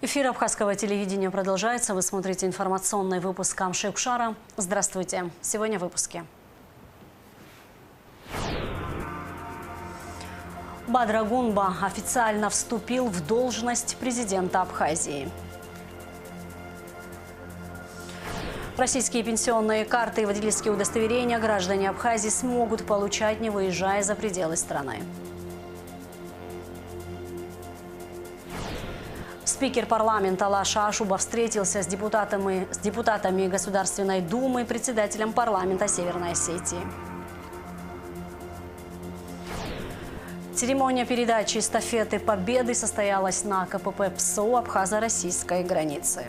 Эфир абхазского телевидения продолжается. Вы смотрите информационный выпуск Камши-Кушара. Здравствуйте. Сегодня в выпуске. Бадра Гунба официально вступил в должность президента Абхазии. Российские пенсионные карты и водительские удостоверения граждане Абхазии смогут получать, не выезжая за пределы страны. Спикер парламента Лаша Ашуба встретился с депутатами Государственной Думы и председателем парламента Северной Осетии. Церемония передачи эстафеты Победы состоялась на КПП ПСО абхазо-российской границы.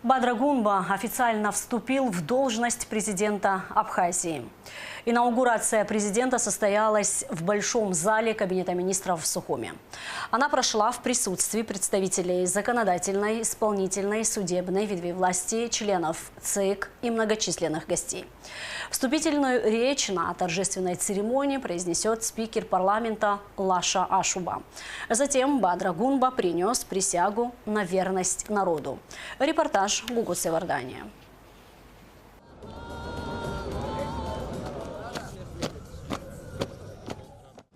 Бадра Гунба официально вступил в должность президента Абхазии. Инаугурация президента состоялась в Большом зале Кабинета министров в Сухуме. Она прошла в присутствии представителей законодательной, исполнительной, судебной ветви власти, членов ЦИК и многочисленных гостей. Вступительную речь на торжественной церемонии произнесет спикер парламента Лаша Ашуба. Затем Бадра Гунба принес присягу на верность народу. Репортаж Гугут Севардания.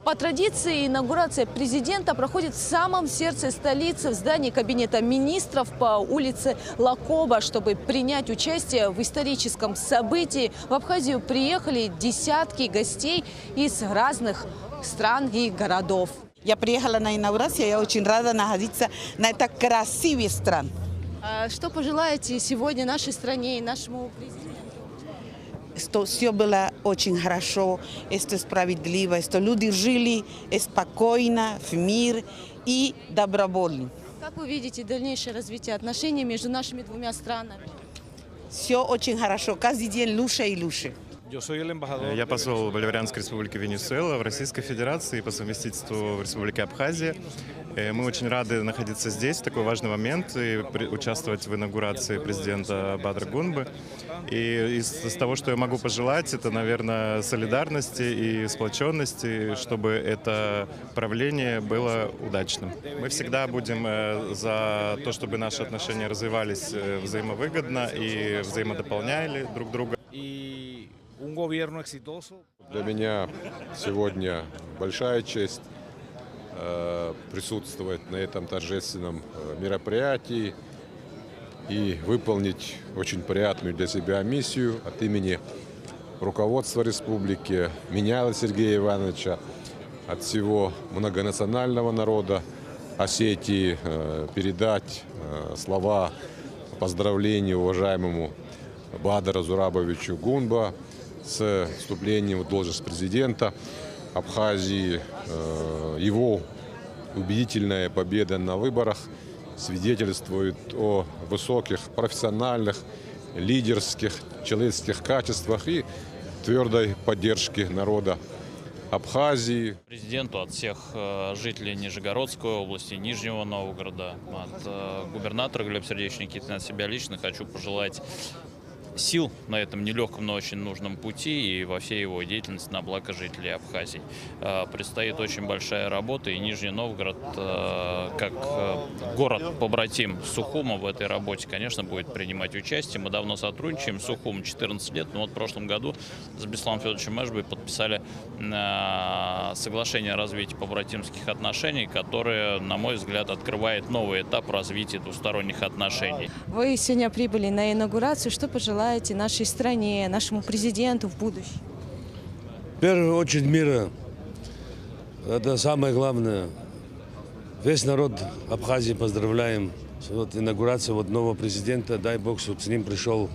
По традиции, инаугурация президента проходит в самом сердце столицы, в здании Кабинета министров по улице Лакоба. Чтобы принять участие в историческом событии, в Абхазию приехали десятки гостей из разных стран и городов. Я приехала на инаугурацию, я очень рада находиться на этой красивой стране. А что пожелаете сегодня нашей стране и нашему президенту? Что все было очень хорошо, что справедливо, что люди жили спокойно, в мир и добровольно. Как вы видите дальнейшее развитие отношений между нашими двумя странами? Все очень хорошо, каждый день лучше и лучше. Я посол Боливарианской республики Венесуэла в Российской Федерации по совместительству в Республике Абхазия. Мы очень рады находиться здесь в такой важный момент и участвовать в инаугурации президента Бадра Гунбы. И из того, что я могу пожелать, это, наверное, солидарности и сплоченности, чтобы это правление было удачным. Мы всегда будем за то, чтобы наши отношения развивались взаимовыгодно и взаимодополняли друг друга. Для меня сегодня большая честь присутствовать на этом торжественном мероприятии и выполнить очень приятную для себя миссию от имени руководства республики, меня, Сергея Ивановича, от всего многонационального народа Осетии передать слова поздравления уважаемому Бадру Зурабовичу Гунба с вступлением в должность президента Абхазии. Его убедительная победа на выборах свидетельствует о высоких профессиональных, лидерских, человеческих качествах и твердой поддержке народа Абхазии. Президенту от всех жителей Нижегородской области, Нижнего Новгорода, от губернатора Глеба Сердечевича Никитина, от себя лично хочу пожелать сил на этом нелегком, но очень нужном пути и во всей его деятельности на благо жителей Абхазии. Предстоит очень большая работа, и Нижний Новгород, как город-побратим Сухума в этой работе, конечно, будет принимать участие. Мы давно сотрудничаем с Сухумом 14 лет, но вот в прошлом году с Бесланом Федоровичем Эшбой подписали соглашение о развитии побратимских отношений, которое, на мой взгляд, открывает новый этап развития двусторонних отношений. Вы сегодня прибыли на инаугурацию. Что пожелаете нашей стране, нашему президенту в будущем? В первую очередь мира. Это самое главное. Весь народ Абхазии поздравляем. Вот инаугурация нового президента. Дай Бог, чтобы с ним пришел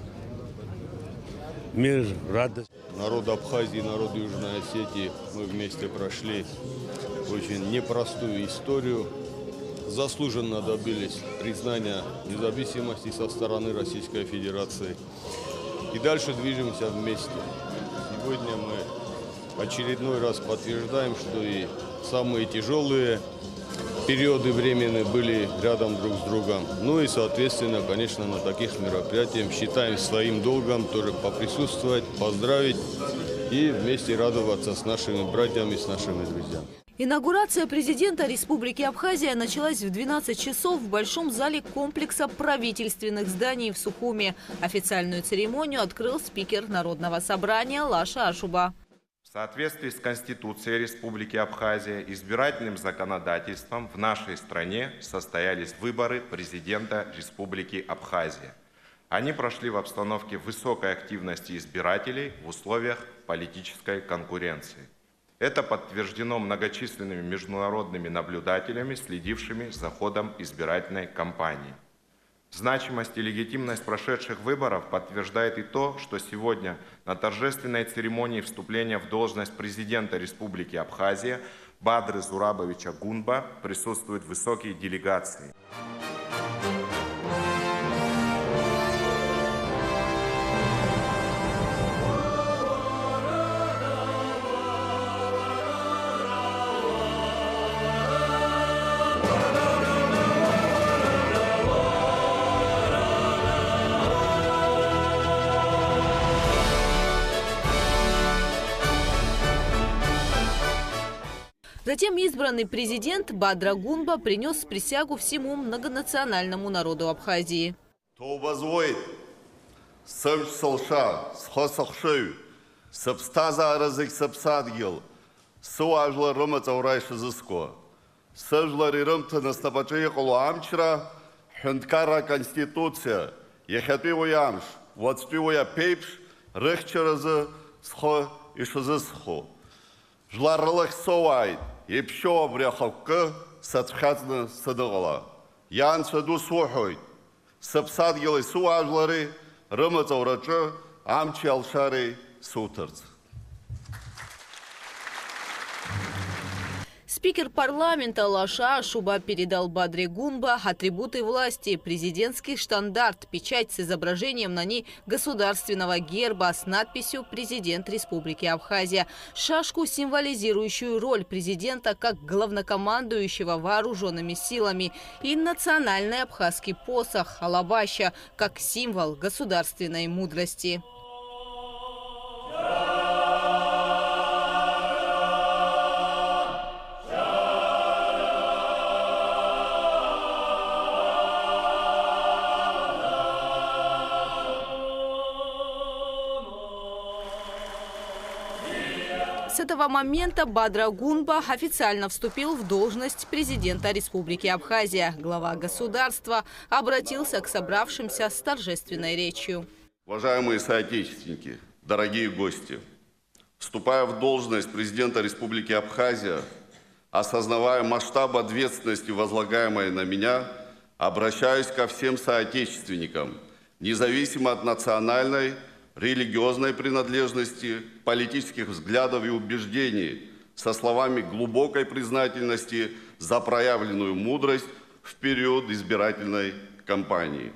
мир, радость. Народ Абхазии, народ Южной Осетии, мы вместе прошли очень непростую историю. Заслуженно добились признания независимости со стороны Российской Федерации. И дальше движемся вместе. Сегодня мы очередной раз подтверждаем, что и самые тяжелые периоды времени были рядом друг с другом. Ну и, соответственно, конечно, на таких мероприятиях считаем своим долгом тоже поприсутствовать, поздравить и вместе радоваться с нашими братьями, с нашими друзьями. Инаугурация президента Республики Абхазия началась в 12 часов в Большом зале комплекса правительственных зданий в Сухуми. Официальную церемонию открыл спикер Народного собрания Лаша Ашуба. В соответствии с Конституцией Республики Абхазия, избирательным законодательством в нашей стране состоялись выборы президента Республики Абхазия. Они прошли в обстановке высокой активности избирателей в условиях политической конкуренции. Это подтверждено многочисленными международными наблюдателями, следившими за ходом избирательной кампании. Значимость и легитимность прошедших выборов подтверждает и то, что сегодня на торжественной церемонии вступления в должность президента Республики Абхазия Бадры Зурабовича Гунба присутствуют высокие делегации. Затем избранный президент Бадра Гунба принес присягу всему многонациональному народу Абхазии. Епшо бряховка сатхатна садагала. Ян саду сухой. Сапсадгилы суажлары, рымацаурача, амчи алшары сутарц. Спикер парламента Лаша Ашуба передал Бадре Гунба атрибуты власти, президентский штандарт, печать с изображением на ней государственного герба с надписью «Президент Республики Абхазия», шашку, символизирующую роль президента как главнокомандующего вооруженными силами, и национальный абхазский посох алабаща как символ государственной мудрости. С этого момента Бадра Гунба официально вступил в должность президента Республики Абхазия. Глава государства обратился к собравшимся с торжественной речью. Уважаемые соотечественники, дорогие гости, вступая в должность президента Республики Абхазия, осознавая масштаб ответственности, возлагаемой на меня, обращаюсь ко всем соотечественникам, независимо от национальной, религиозной принадлежности, политических взглядов и убеждений, со словами глубокой признательности за проявленную мудрость в период избирательной кампании.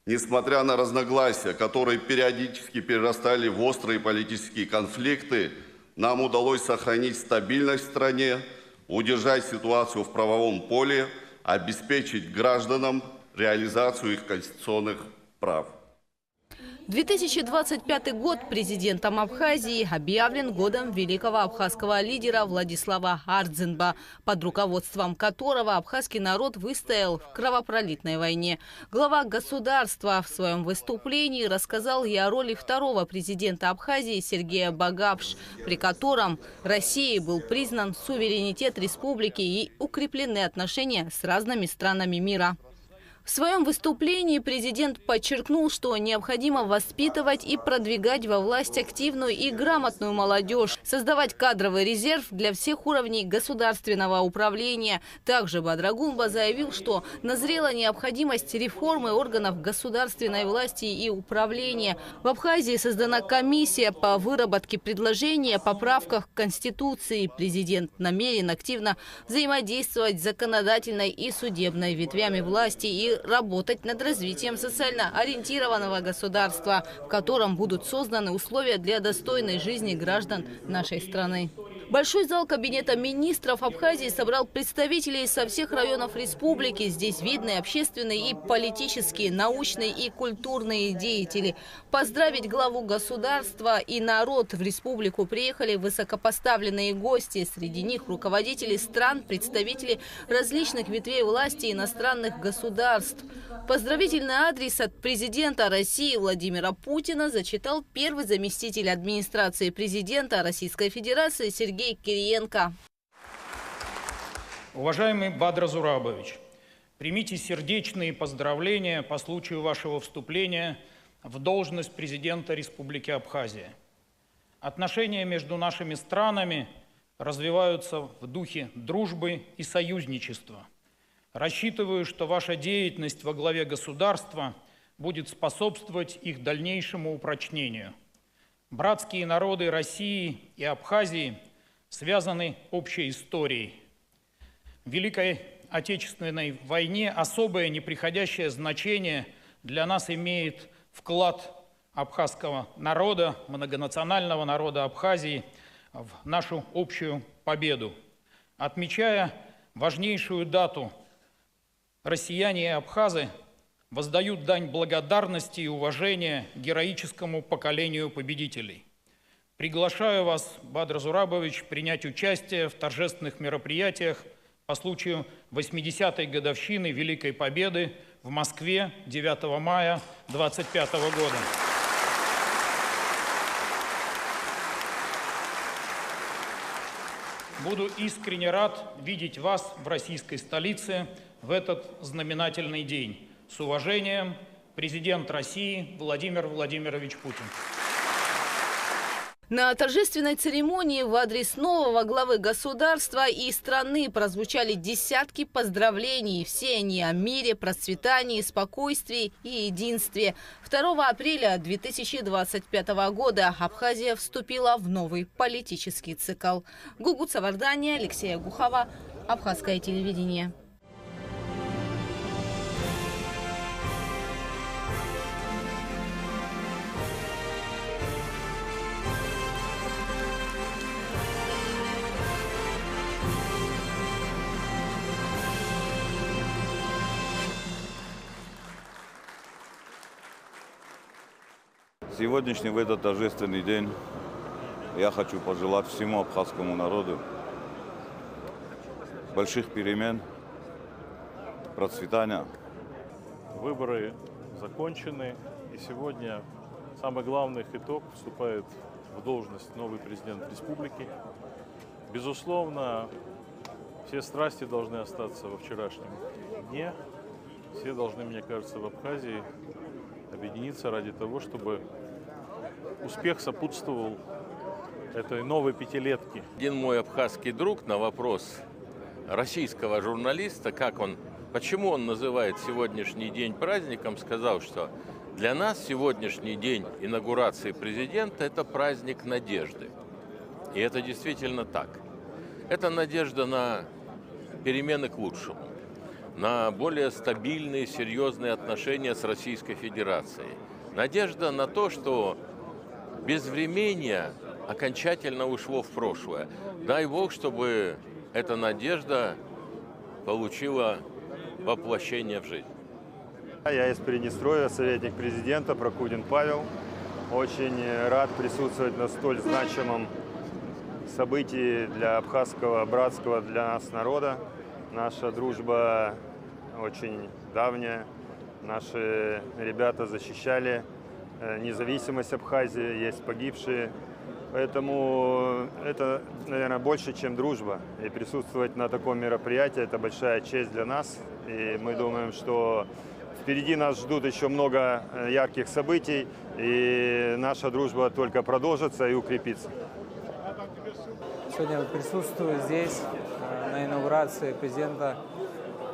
Несмотря на разногласия, которые периодически перерастали в острые политические конфликты, нам удалось сохранить стабильность в стране, удержать ситуацию в правовом поле, обеспечить гражданам реализацию их конституционных прав. 2025 год президентом Абхазии объявлен годом великого абхазского лидера Владислава Ардзинба, под руководством которого абхазский народ выстоял в кровопролитной войне. Глава государства в своем выступлении рассказал и о роли второго президента Абхазии Сергея Багапш, при котором Россией был признан суверенитет республики и укреплены отношения с разными странами мира. В своем выступлении президент подчеркнул, что необходимо воспитывать и продвигать во власть активную и грамотную молодежь, создавать кадровый резерв для всех уровней государственного управления. Также Бадра Гунба заявил, что назрела необходимость реформы органов государственной власти и управления. В Абхазии создана комиссия по выработке предложений о поправках к Конституции. Президент намерен активно взаимодействовать с законодательной и судебной ветвями власти и работать над развитием социально ориентированного государства, в котором будут созданы условия для достойной жизни граждан нашей страны. Большой зал Кабинета министров Абхазии собрал представителей со всех районов республики. Здесь видны общественные и политические, научные и культурные деятели. Поздравить главу государства и народ в республику приехали высокопоставленные гости. Среди них руководители стран, представители различных ветвей власти иностранных государств. Поздравительный адрес от президента России Владимира Путина зачитал первый заместитель администрации президента Российской Федерации Сергей Кириенко. Уважаемый Бадр Зурабович, примите сердечные поздравления по случаю вашего вступления в должность президента Республики Абхазия. Отношения между нашими странами развиваются в духе дружбы и союзничества. Рассчитываю, что ваша деятельность во главе государства будет способствовать их дальнейшему упрочнению. Братские народы России и Абхазии связаны общей историей. В Великой Отечественной войне особое неприходящее значение для нас имеет вклад абхазского народа, многонационального народа Абхазии в нашу общую победу. Отмечая важнейшую дату, россияне и абхазы воздают дань благодарности и уважения героическому поколению победителей. Приглашаю вас, Бадр Зурабович, принять участие в торжественных мероприятиях по случаю 80-й годовщины Великой Победы в Москве 9 мая 2025 года. Буду искренне рад видеть вас в российской столице в этот знаменательный день. С уважением, президент России Владимир Владимирович Путин. На торжественной церемонии в адрес нового главы государства и страны прозвучали десятки поздравлений. Все они о мире, процветании, спокойствии и единстве. 2 апреля 2025 года Абхазия вступила в новый политический цикл. Гугут Савардания, Алексея Гухова, Абхазское телевидение. Сегодняшний, в этот торжественный день, я хочу пожелать всему абхазскому народу больших перемен, процветания. Выборы закончены, и сегодня самый главный итог: вступает в должность новый президент республики. Безусловно, все страсти должны остаться во вчерашнем дне. Все должны, мне кажется, в Абхазии объединиться ради того, чтобы успех сопутствовал этой новой пятилетке. Один мой абхазский друг на вопрос российского журналиста, почему он называет сегодняшний день праздником, сказал, что для нас сегодняшний день инаугурации президента – это праздник надежды. И это действительно так. Это надежда на перемены к лучшему, на более стабильные, серьезные отношения с Российской Федерацией. Надежда на то, что безвременье окончательно ушло в прошлое. Дай Бог, чтобы эта надежда получила воплощение в жизнь. Я из Приднестровья, советник президента Прокудин Павел. Очень рад присутствовать на столь значимом событии для абхазского, братского для нас народа. Наша дружба очень давняя. Наши ребята защищали независимость Абхазии, есть погибшие. Поэтому это, наверное, больше, чем дружба. И присутствовать на таком мероприятии – это большая честь для нас. И мы думаем, что впереди нас ждут еще много ярких событий, и наша дружба только продолжится и укрепится. Сегодня присутствую здесь на инаугурации президента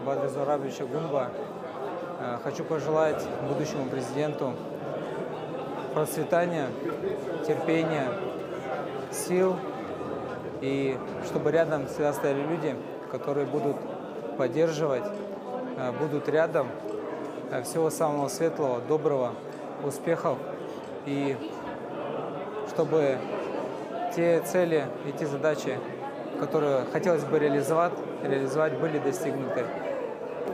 Бадра Зурабовича Гумба. Хочу пожелать будущему президенту процветания, терпения, сил, и чтобы рядом всегда стояли люди, которые будут поддерживать, будут рядом. Всего самого светлого, доброго, успехов, и чтобы те цели и те задачи, которые хотелось бы реализовать, были достигнуты.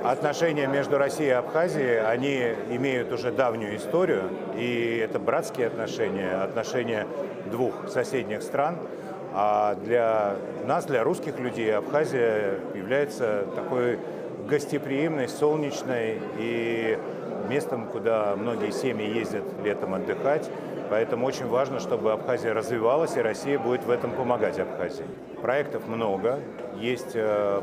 Отношения между Россией и Абхазией, они имеют уже давнюю историю, и это братские отношения двух соседних стран. А для нас, для русских людей, Абхазия является такой гостеприимной, солнечной и местом, куда многие семьи ездят летом отдыхать. Поэтому очень важно, чтобы Абхазия развивалась, и Россия будет в этом помогать Абхазии. Проектов много, есть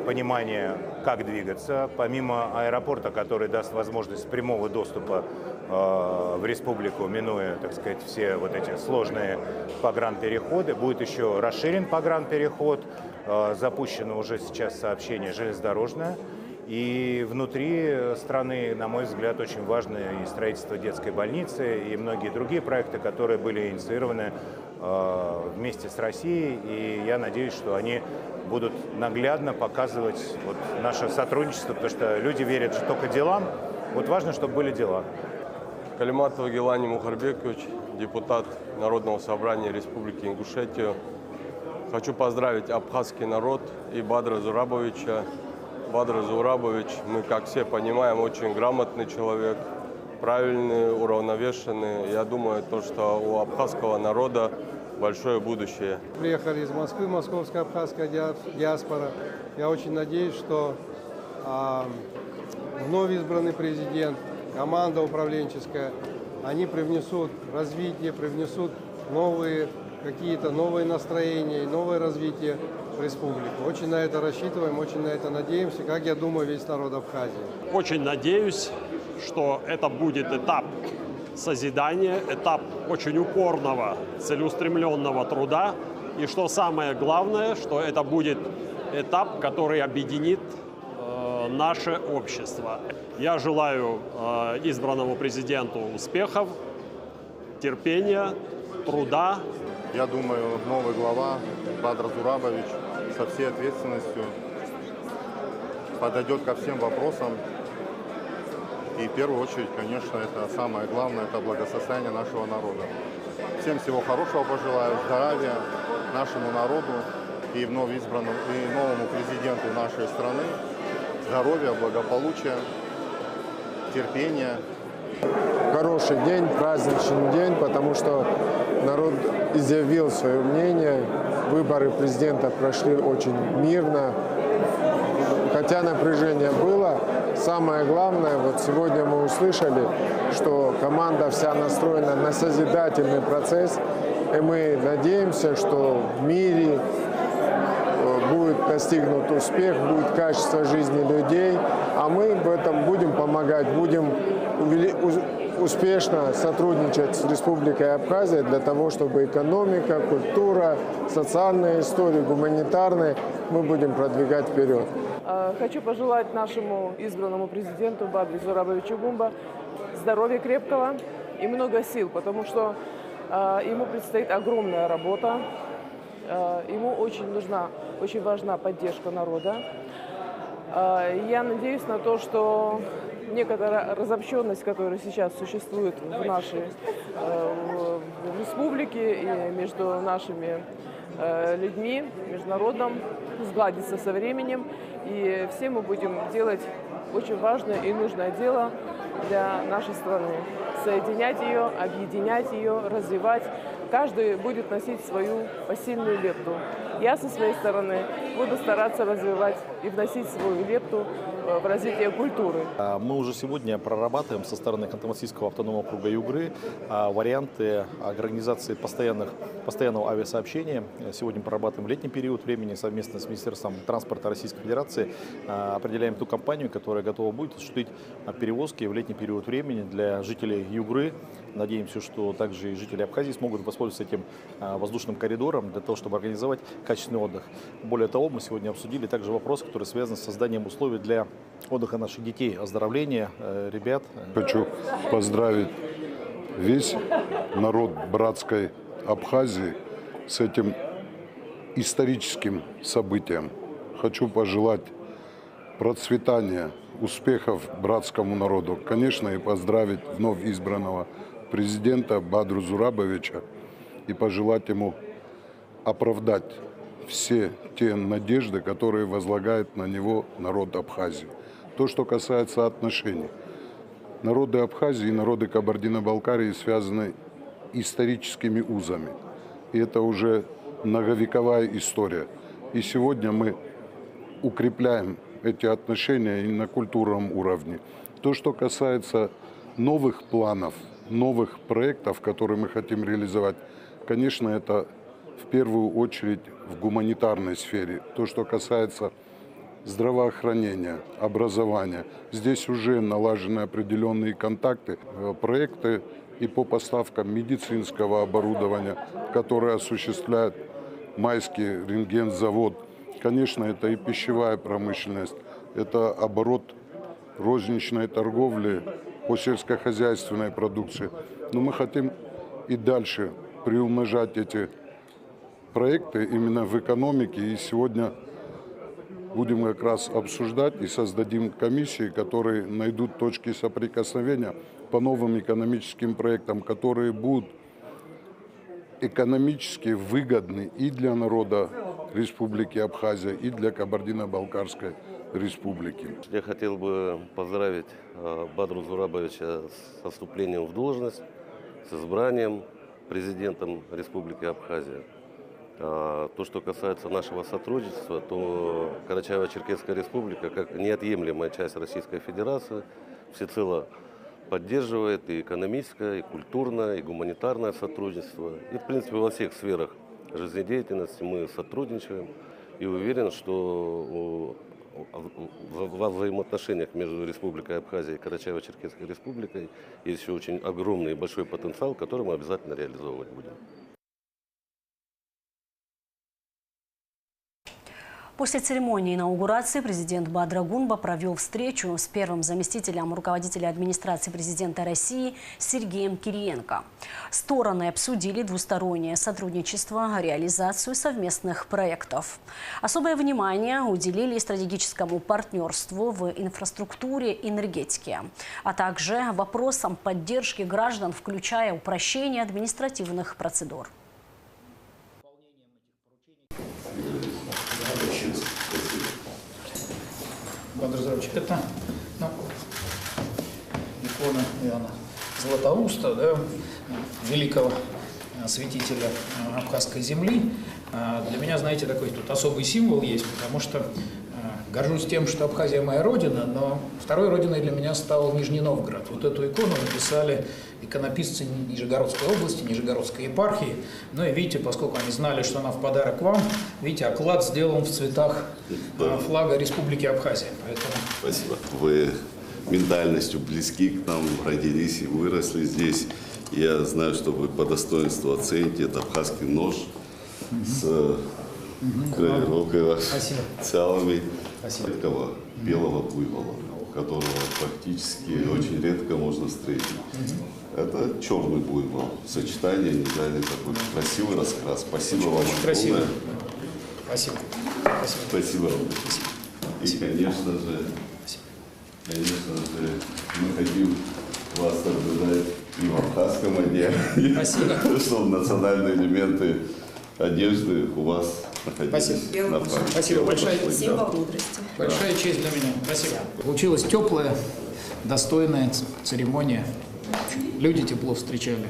понимание, как двигаться. Помимо аэропорта, который даст возможность прямого доступа в республику, минуя, так сказать, все вот эти сложные погранпереходы, будет еще расширен погранпереход, запущено уже сейчас сообщение железнодорожное. И внутри страны, на мой взгляд, очень важно и строительство детской больницы, и многие другие проекты, которые были инициированы вместе с Россией. И я надеюсь, что они будут наглядно показывать вот наше сотрудничество, потому что люди верят же только делам. Вот важно, чтобы были дела. Калиматов Гелани Мухарбекович, депутат Народного собрания Республики Ингушетия. Хочу поздравить абхазский народ и Бадра Зурабовича. Бадр Зурабович, мы, как все понимаем, очень грамотный человек, правильный, уравновешенный. Я думаю, что у абхазского народа большое будущее. Приехали из Москвы, московская абхазская диаспора. Я очень надеюсь, что вновь избранный президент, команда управленческая, они привнесут развитие, привнесут какие-то новые настроения и новое развитие в республику. Очень на это рассчитываем, очень на это надеемся, как, я думаю, весь народ Абхазии. Очень надеюсь, что это будет этап созидания, этап очень упорного, целеустремленного труда. И что самое главное, что это будет этап, который объединит наше общество. Я желаю избранному президенту успехов, терпения, труда. Я думаю, новый глава Бадр Зурабович со всей ответственностью подойдет ко всем вопросам. И в первую очередь, конечно, это самое главное, это благосостояние нашего народа. Всем всего хорошего пожелаю, здоровья нашему народу и вновь избранному, и новому президенту нашей страны. Здоровья, благополучия, терпения. Хороший день, праздничный день, потому что народ изъявил свое мнение. Выборы президента прошли очень мирно. Хотя напряжение было, самое главное, вот сегодня мы услышали, что команда вся настроена на созидательный процесс. И мы надеемся, что в мире будет достигнут успех, будет качество жизни людей. А мы в этом будем помогать, будем успешно сотрудничать с Республикой Абхазия для того, чтобы экономика, культура, социальная история, гуманитарная мы будем продвигать вперед. Хочу пожелать нашему избранному президенту Бадру Зурабовичу Гумба здоровья крепкого и много сил, потому что ему предстоит огромная работа. Ему очень важна поддержка народа. Я надеюсь на то, что некоторая разобщенность, которая сейчас существует в нашей республике и между нашими людьми, между народом, сгладится со временем. И все мы будем делать очень важное и нужное дело для нашей страны. Соединять ее, объединять ее, развивать. Каждый будет носить свою посильную лепту. Я со своей стороны буду стараться развивать и вносить свою лепту в развитие культуры. Мы уже сегодня прорабатываем со стороны Ханты-Мансийского автономного округа Югры варианты организации постоянного авиасообщения. Сегодня прорабатываем в летний период времени совместно с Министерством транспорта Российской Федерации. Определяем ту компанию, которая готова будет осуществить перевозки в летний период времени для жителей Югры. Надеемся, что также и жители Абхазии смогут воспользоваться этим воздушным коридором для того, чтобы организовать качественный отдых. Более того, мы сегодня обсудили также вопрос, который связан с созданием условий для отдыха наших детей, оздоровления ребят. Хочу поздравить весь народ братской Абхазии с этим историческим событием. Хочу пожелать процветания, успехов братскому народу. Конечно, и поздравить вновь избранного президента Бадру Зурабовича и пожелать ему оправдать все те надежды, которые возлагает на него народ Абхазии. То, что касается отношений. Народы Абхазии и народы Кабардино-Балкарии связаны историческими узами. И это уже многовековая история. И сегодня мы укрепляем эти отношения и на культурном уровне. То, что касается новых планов, новых проектов, которые мы хотим реализовать, конечно, это в первую очередь в гуманитарной сфере. То, что касается здравоохранения, образования. Здесь уже налажены определенные контакты, проекты и по поставкам медицинского оборудования, которое осуществляет Майский рентгензавод. Конечно, это и пищевая промышленность, это оборот розничной торговли по сельскохозяйственной продукции. Но мы хотим и дальше приумножать эти проекты именно в экономике. И сегодня будем как раз обсуждать и создадим комиссии, которые найдут точки соприкосновения по новым экономическим проектам, которые будут экономически выгодны и для народа Республики Абхазия, и для Кабардино-Балкарской Республики. Я хотел бы поздравить Бадру Зурабовича с вступлением в должность, с избранием президентом Республики Абхазия. То, что касается нашего сотрудничества, то Карачаево-Черкесская Республика, как неотъемлемая часть Российской Федерации, всецело поддерживает и экономическое, и культурное, и гуманитарное сотрудничество. И, в принципе, во всех сферах жизнедеятельности мы сотрудничаем. И уверен, что во взаимоотношениях между Республикой Абхазия и Карачаево-Черкесской Республикой есть еще очень огромный и большой потенциал, который мы обязательно реализовывать будем. После церемонии инаугурации президент Бадр Гунба провел встречу с первым заместителем руководителя администрации президента России Сергеем Кириенко. Стороны обсудили двустороннее сотрудничество, реализацию совместных проектов. Особое внимание уделили стратегическому партнерству в инфраструктуре и энергетике, а также вопросам поддержки граждан, включая упрощение административных процедур. Бадр Зурабович, это икона Иоанна Златоуста, да, великого святителя абхазской земли. Для меня, знаете, такой тут особый символ есть, потому что горжусь тем, что Абхазия моя родина, но второй родиной для меня стал Нижний Новгород. Вот эту икону написали иконописцы Нижегородской области, Нижегородской епархии. Ну и видите, поскольку они знали, что она в подарок вам, видите, оклад сделан в цветах флага Республики Абхазия. Поэтому... Спасибо. Вы ментальностью близки к нам, родились и выросли здесь. Я знаю, что вы по достоинству оцените этот абхазский нож с гравировкой целыми редкого белого буйвола, которого практически очень редко можно встретить. Это черный буйвол. Сочетание нереально такой красивый раскрас. Спасибо вам огромное. Спасибо. Спасибо. И, конечно же, мы хотим вас наблюдать и в абхазском одеянии, чтобы национальные элементы одежды у вас находились. Спасибо. Спасибо. Большая честь для меня. Спасибо. Получилась теплая, достойная церемония. Люди тепло встречали.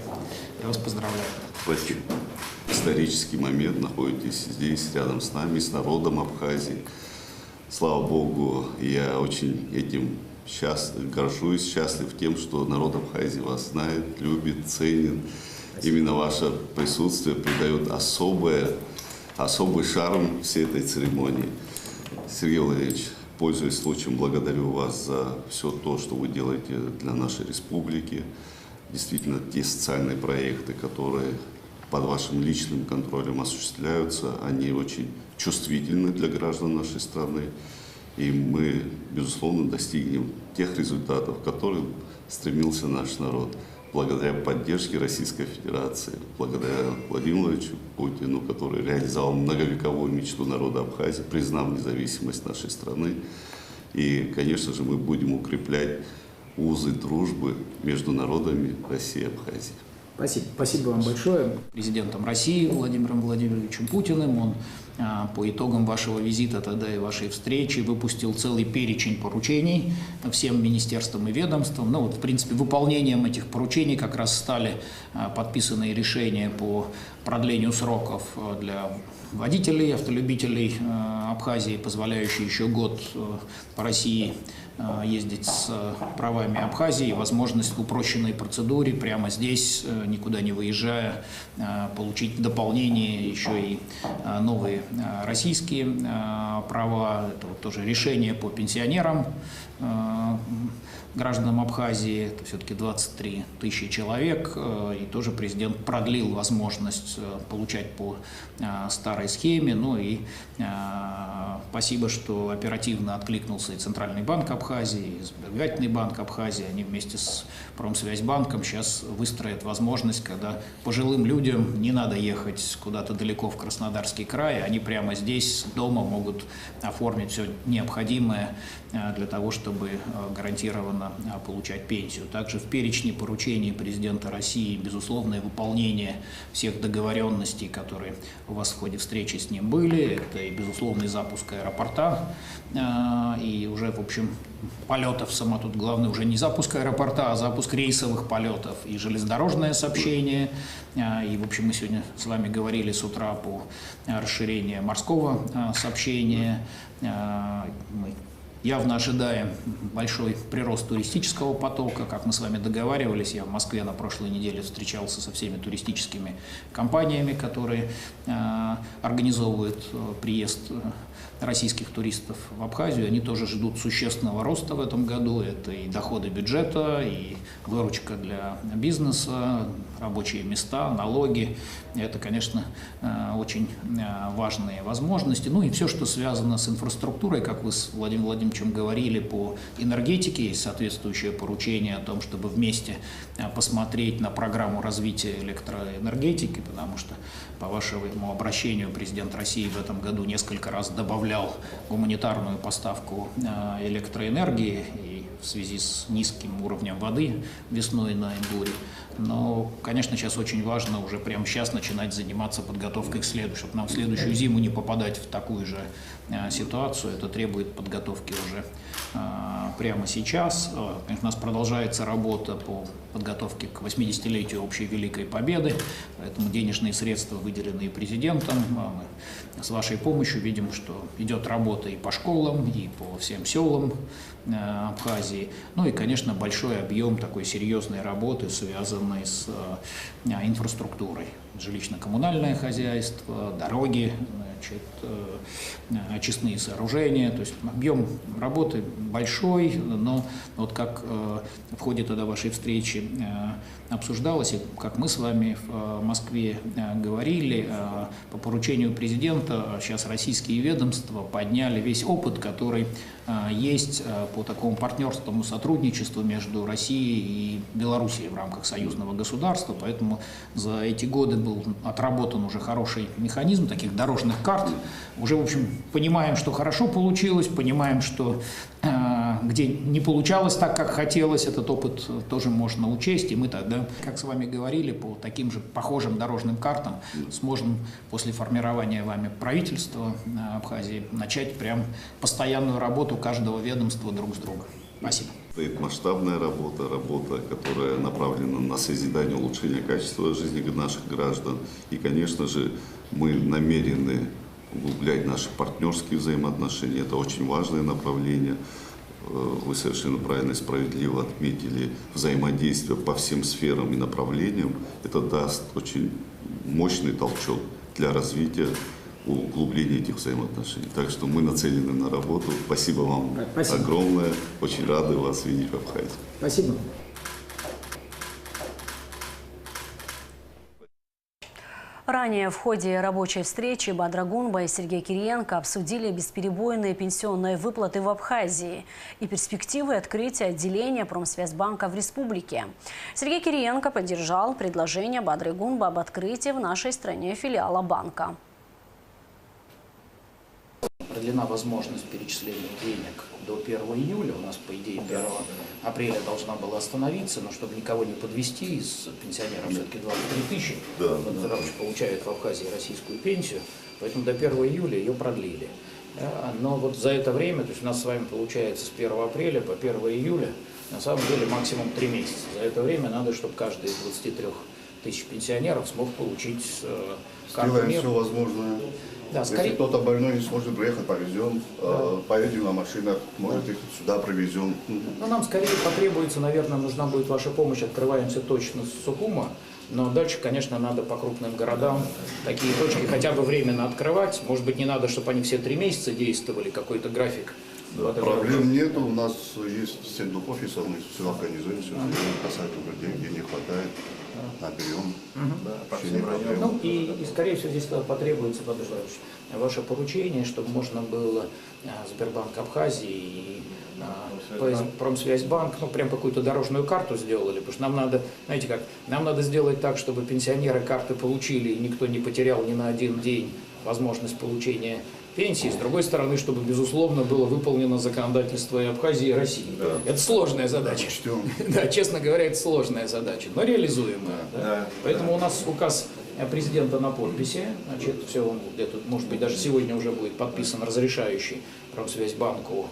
Я вас поздравляю. Спасибо. Исторический момент, находитесь здесь, рядом с нами, с народом Абхазии. Слава Богу, я очень этим горжусь, счастлив тем, что народ Абхазии вас знает, любит, ценит. Именно ваше присутствие придает особый шарм всей этой церемонии. Сергей Валерьевич, пользуясь случаем, благодарю вас за все то, что вы делаете для нашей республики. Действительно, те социальные проекты, которые под вашим личным контролем осуществляются, они очень чувствительны для граждан нашей страны. И мы, безусловно, достигнем тех результатов, к которым стремился наш народ. Благодаря поддержке Российской Федерации, благодаря Владимиру Владимировичу Путину, который реализовал многовековую мечту народа Абхазии, признав независимость нашей страны. И, конечно же, мы будем укреплять узы дружбы между народами России и Абхазии. Спасибо вам большое. Президентом России Владимиром Владимировичем Путиным. Он по итогам вашего визита тогда и вашей встречи выпустил целый перечень поручений всем министерствам и ведомствам. Ну, вот, в принципе, выполнением этих поручений как раз стали подписанные решения по продлению сроков для водителей, автолюбителей Абхазии, позволяющие еще год по России ездить с правами Абхазии, возможность в упрощенной процедуре прямо здесь, никуда не выезжая, получить дополнение, еще и новые российские права. Это вот тоже решение по пенсионерам, гражданам Абхазии, это все-таки 23 тысячи человек, и тоже президент продлил возможность получать по старой схеме. Ну и спасибо, что оперативно откликнулся и Центральный банк Абхазии, и Сберегательный банк Абхазии. Они вместе с Промсвязьбанком сейчас выстроят возможность, когда пожилым людям не надо ехать куда-то далеко в Краснодарский край, они прямо здесь дома могут оформить все необходимое для того, чтобы гарантированно получать пенсию. Также в перечне поручений президента России безусловное выполнение всех договоренностей, которые у вас в ходе встречи с ним были. Это и безусловный запуск аэропорта, и уже, в общем, полетов сама тут главное уже не запуск аэропорта, а запуск рейсовых полетов и железнодорожное сообщение. И, в общем, мы сегодня с вами говорили с утра по расширению морского сообщения. Мы явно ожидаем большой прирост туристического потока. Как мы с вами договаривались, я в Москве на прошлой неделе встречался со всеми туристическими компаниями, которые организовывают приезд российских туристов в Абхазию. Они тоже ждут существенного роста в этом году. Это и доходы бюджета, и выручка для бизнеса, рабочие места, налоги. Это, конечно, очень важные возможности. Ну и все, что связано с инфраструктурой, как вы с Владимиром Владимировичем говорили, по энергетике, есть соответствующее поручение о том, чтобы вместе посмотреть на программу развития электроэнергетики, потому что по вашему обращению президент России в этом году несколько раз добавлял гуманитарную поставку электроэнергии и в связи с низким уровнем воды весной на Ингуре. Но, конечно, сейчас очень важно уже прямо сейчас начинать заниматься подготовкой к следующему, чтобы нам в следующую зиму не попадать в такую же ситуацию. Это требует подготовки уже прямо сейчас. Конечно, у нас продолжается работа по подготовке к 80-летию общей Великой Победы, поэтому денежные средства, выделенные президентом, мы с вашей помощью видим, что идет работа и по школам, и по всем селам Абхазии. Ну и, конечно, большой объем такой серьезной работы, связанной с инфраструктурой. Жилищно-коммунальное хозяйство, дороги, очистные сооружения. То есть объем работы большой, но вот как в ходе тогда вашей встречи обсуждалось, и как мы с вами в Москве говорили, по поручению президента сейчас российские ведомства подняли весь опыт, который есть по такому партнерскому сотрудничеству между Россией и Белоруссией в рамках союзного государства. Поэтому за эти годы был отработан уже хороший механизм таких дорожных карт. Уже, в общем, понимаем, что хорошо получилось, понимаем, что где не получалось так, как хотелось, этот опыт тоже можно учесть. И мы тогда, как с вами говорили, по таким же похожим дорожным картам сможем после формирования вами правительства Абхазии начать прям постоянную работу каждого ведомства друг с другом. Спасибо. Стоит масштабная работа, которая направлена на созидание, улучшение качества жизни наших граждан. И, конечно же, мы намерены углублять наши партнерские взаимоотношения. Это очень важное направление. Вы совершенно правильно и справедливо отметили взаимодействие по всем сферам и направлениям. Это даст очень мощный толчок для развития, углубления этих взаимоотношений. Так что мы нацелены на работу. Спасибо вам огромное. Очень рады вас видеть в Абхазии. Спасибо. Ранее в ходе рабочей встречи Бадра Гунба и Сергей Кириенко обсудили бесперебойные пенсионные выплаты в Абхазии и перспективы открытия отделения Промсвязьбанка в республике. Сергей Кириенко поддержал предложение Бадры Гунба об открытии в нашей стране филиала банка. продлена возможность перечисления денег до 1 июля. У нас, по идее, 1 апреля должна была остановиться, но чтобы никого не подвести, из пенсионеров все-таки 23 тысячи получают в Абхазии российскую пенсию, поэтому до 1 июля ее продлили. Но вот за это время, то есть у нас с вами получается с 1 апреля по 1 июля, на самом деле максимум 3 месяца. За это время надо, чтобы каждый из 23 тысяч пенсионеров смог получить карту Сделаем мира. все возможное. Да, Если кто-то больной не сможет приехать, повезем, поедем на машинах, может их сюда привезем. Ну, нам скорее потребуется, наверное, нужна будет ваша помощь. Открываемся точно с Сухума, но дальше, конечно, надо по крупным городам такие точки хотя бы временно открывать. Может быть, не надо, чтобы они все 3 месяца действовали, какой-то график. Да, проблем нету, у нас есть 7 доп-офисов, мы все организуем, все касательно людей, где не хватает, наберем. Ну и, скорее всего, здесь потребуется, ваше поручение, чтобы можно было Сбербанк Абхазии и Промсвязьбанк, ну, прям какую-то дорожную карту сделали, потому что нам надо, знаете как, нам надо сделать так, чтобы пенсионеры карты получили, и никто не потерял ни на один день возможность получения пенсии. С другой стороны, чтобы, безусловно, было выполнено законодательство и Абхазии, и России. Да. Это сложная задача. Да, честно говоря, это сложная задача, но реализуемая. Да? Поэтому у нас указ президента на подписи, значит, все, он где-то, может быть, даже сегодня уже будет подписан разрешающий Промсвязьбанку.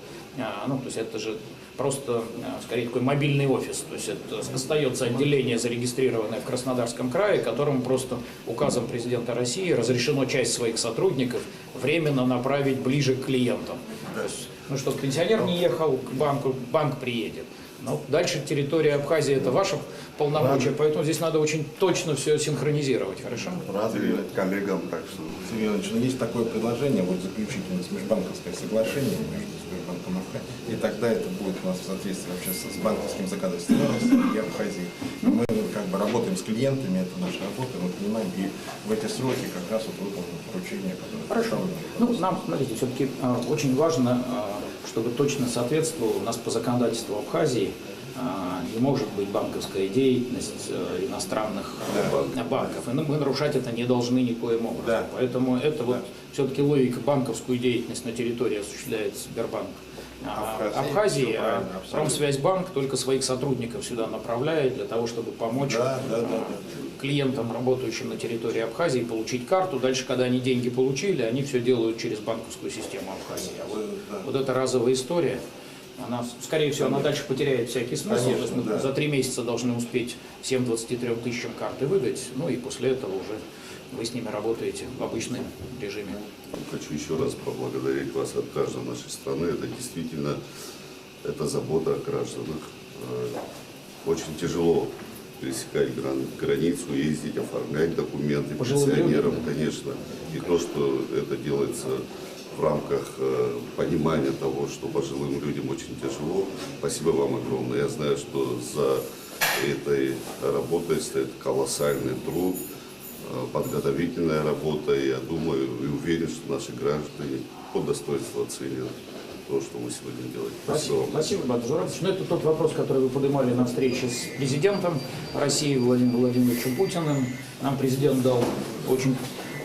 Ну, то есть это же просто, скорее, такой мобильный офис. То есть это остается отделение, зарегистрированное в Краснодарском крае, которому просто указом президента России разрешено часть своих сотрудников временно направить ближе к клиентам. То есть, ну, чтобы пенсионер не ехал к банку, банк приедет. Но дальше территория Абхазии – это ваша полномочия, поэтому здесь надо очень точно все синхронизировать, хорошо? Рады коллегам, так что… Сергей Иванович, но есть такое предложение, вот заключительное межбанковское соглашение между Сбербанком и Абхазией, и тогда это будет у нас в соответствии вообще с банковским законодательством и Абхазии. Мы как бы работаем с клиентами, это наша работа, мы понимаем, и в эти сроки как раз вот выполним поручение, которое… Хорошо. Ну, нам, смотрите, все-таки очень важно, чтобы точно соответствовало, у нас по законодательству Абхазии не может быть банковская деятельность иностранных банков. И мы нарушать это не должны никоим образом. Да. Поэтому это вот все-таки логика, банковскую деятельность на территории осуществляет Сбербанк Абхазии, а Промсвязьбанк только своих сотрудников сюда направляет для того, чтобы помочь клиентам, работающим на территории Абхазии, получить карту. Дальше, когда они деньги получили, они все делают через банковскую систему Абхазии. А вот эта разовая история, она, скорее всего, она дальше потеряет всякий смысл. Конечно, то есть мы за 3 месяца должны успеть всем 23 тысячам карты выдать, ну и после этого уже вы с ними работаете в обычном режиме. Хочу еще раз поблагодарить вас от граждан нашей страны. Это действительно, это забота о гражданах. Очень тяжело пересекать границу, ездить, оформлять документы пенсионерам, конечно. И то, что это делается в рамках понимания того, что пожилым людям очень тяжело. Спасибо вам огромное. Я знаю, что за этой работой стоит колоссальный труд, подготовительная работа. И я думаю и уверен, что наши граждане по достоинству оценят то, что мы сегодня делаем. Спасибо вам. Спасибо, Бадру Зурабович. Ну, это тот вопрос, который вы поднимали на встрече с президентом России Владимиром Владимировичем Путиным. Нам президент дал очень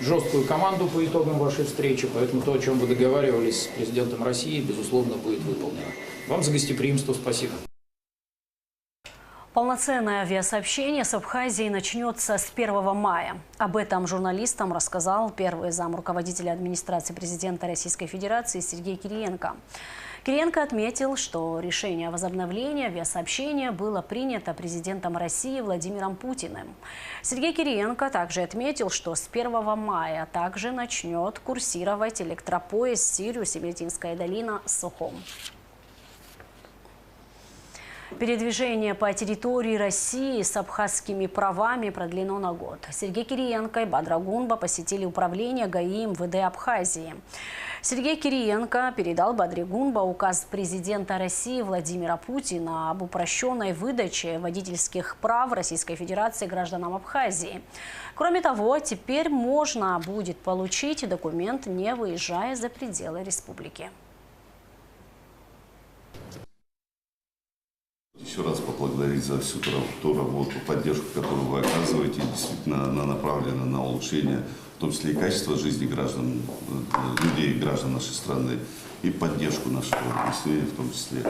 жесткую команду по итогам вашей встречи, поэтому то, о чем вы договаривались с президентом России, безусловно, будет выполнено. Вам за гостеприимство спасибо. Полноценное авиасообщение с Абхазией начнется с 1 мая. Об этом журналистам рассказал первый зам руководителя администрации президента Российской Федерации Сергей Кириенко. Кириенко отметил, что решение о возобновлении авиасообщения было принято президентом России Владимиром Путиным. Сергей Кириенко также отметил, что с 1 мая также начнет курсировать электропоезд Сириус-Сибирская долина-Сухум. Передвижение по территории России с абхазскими правами продлено на год. Сергей Кириенко и Бадрагунба посетили управление ГАИ МВД Абхазии. Сергей Кириенко передал Бадрагунба указ президента России Владимира Путина об упрощенной выдаче водительских прав Российской Федерации гражданам Абхазии. Кроме того, теперь можно будет получить документ, не выезжая за пределы республики. Еще еще раз поблагодарить за всю ту работу, поддержку, которую вы оказываете. Действительно, она направлена на улучшение, в том числе и качества жизни граждан, людей, граждан нашей страны, и поддержку нашего населения, в том числе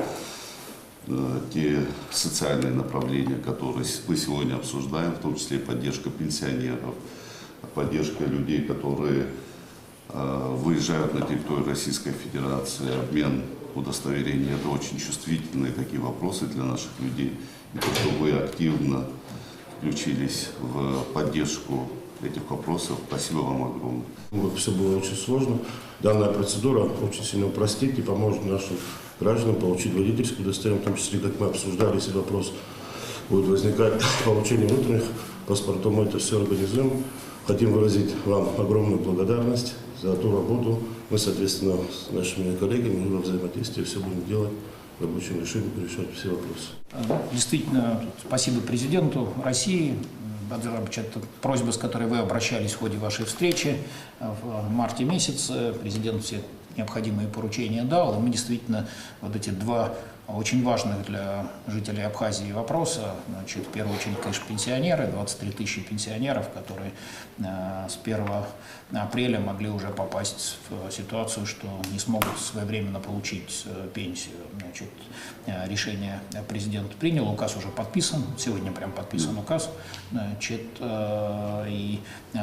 те социальные направления, которые мы сегодня обсуждаем, в том числе и поддержка пенсионеров, поддержка людей, которые выезжают на территорию Российской Федерации, обмен удостоверений. Это очень чувствительные такие вопросы для наших людей. И то, что вы активно включились в поддержку этих вопросов, спасибо вам огромное. Вот все было очень сложно. Данная процедура очень сильно упростит и поможет нашим гражданам получить водительское удостоверение, в том числе, как мы обсуждали, если вопрос будет возникать получение внутренних паспортов, мы это все организуем. Хотим выразить вам огромную благодарность за ту работу. Мы, соответственно, с нашими коллегами во взаимодействии все будем делать в рабочем режиме, решать все вопросы. Действительно, спасибо президенту России. Бадыр Зурабович, это просьба, с которой вы обращались в ходе вашей встречи в марте месяце. Президент все необходимые поручения дал. И мы действительно вот эти два очень важных для жителей Абхазии вопроса. Значит, в первую очередь, конечно, пенсионеры, 23 тысячи пенсионеров, которые с 1 апреля могли уже попасть в ситуацию, что не смогут своевременно получить пенсию. Значит, решение президент принял, указ уже подписан, сегодня прям подписан указ. Значит, и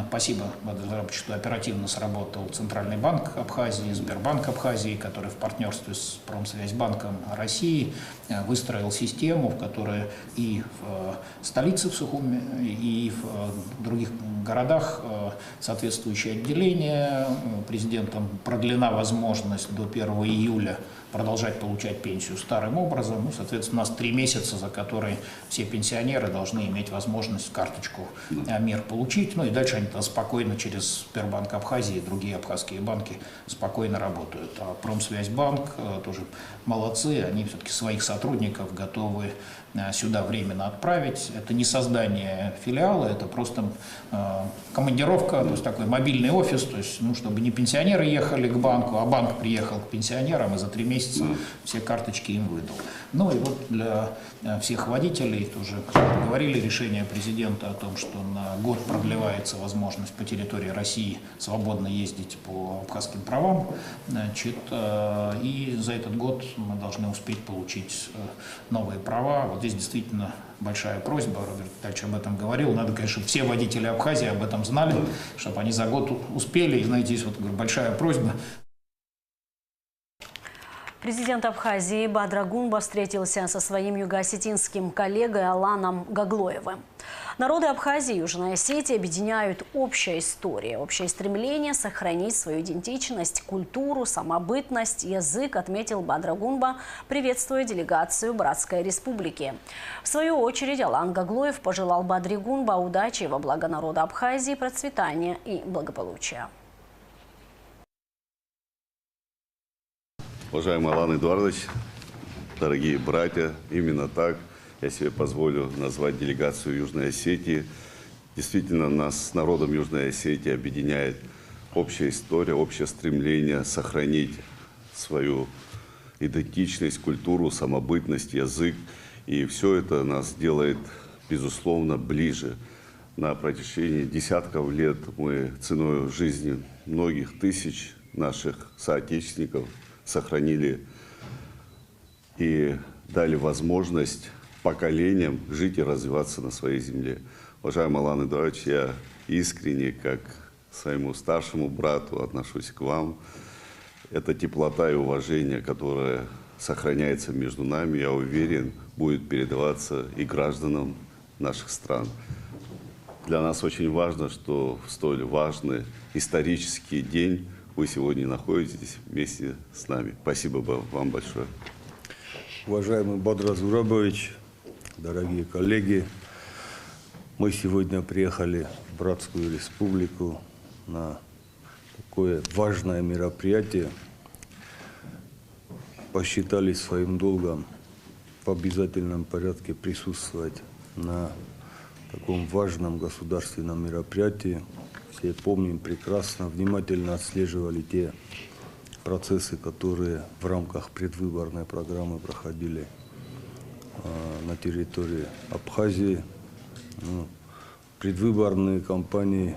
спасибо, Бадыр Зурабович, что оперативно сработал Центральный банк Абхазии, Сбербанк Абхазии, который в партнерстве с Промсвязьбанком России выстроил систему, в которой и в столице, в Сухуме, и в других городах соответствующие отделения. Президентом продлена возможность до 1 июля продолжать получать пенсию старым образом. Ну, соответственно, у нас 3 месяца, за которые все пенсионеры должны иметь возможность карточку МИР получить. Ну и дальше они спокойно через Сбербанк Абхазии и другие абхазские банки спокойно работают. А Промсвязьбанк тоже молодцы, они все-таки своих сотрудников готовы сюда временно отправить. Это не создание филиала, это просто командировка, то есть такой мобильный офис, то есть, ну, чтобы не пенсионеры ехали к банку, а банк приехал к пенсионерам и за 3 месяца все карточки им выдал. Ну и вот для всех водителей, тоже говорили, решение президента о том, что на год продлевается возможность по территории России свободно ездить по абхазским правам. Значит, и за этот год мы должны успеть получить новые права. Вот здесь действительно большая просьба, Роберт Витальевич об этом говорил, надо, конечно, все водители Абхазии об этом знали, чтобы они за год успели. И, знаете, здесь вот большая просьба. Президент Абхазии Бадыр Гунба встретился со своим юго-осетинским коллегой Аланом Гаглоевым. Народы Абхазии и Южной Осетии объединяют общая история, общее стремление сохранить свою идентичность, культуру, самобытность, язык, отметил Бадыр Гунба, приветствуя делегацию Братской Республики. В свою очередь Алан Гаглоев пожелал Бадыру Гунба удачи во благо народа Абхазии, процветания и благополучия. Уважаемый Алан Эдуардович, дорогие братья, именно так я себе позволю назвать делегацию Южной Осетии. Действительно, нас с народом Южной Осетии объединяет общая история, общее стремление сохранить свою идентичность, культуру, самобытность, язык. И все это нас делает, безусловно, ближе. На протяжении десятков лет мы ценой жизни многих тысяч наших соотечественников сохранили и дали возможность поколениям жить и развиваться на своей земле. Уважаемый Алан Эдуардович, я искренне, как своему старшему брату, отношусь к вам. Это теплота и уважение, которое сохраняется между нами, я уверен, будет передаваться и гражданам наших стран. Для нас очень важно, что в столь важный исторический день вы сегодня находитесь вместе с нами. Спасибо вам большое. Уважаемый Бадыр Зурабович, дорогие коллеги, мы сегодня приехали в Братскую Республику на такое важное мероприятие. Посчитали своим долгом в обязательном порядке присутствовать на таком важном государственном мероприятии. Все помним прекрасно, внимательно отслеживали те процессы, которые в рамках предвыборной программы проходили на территории Абхазии. Ну, предвыборные кампании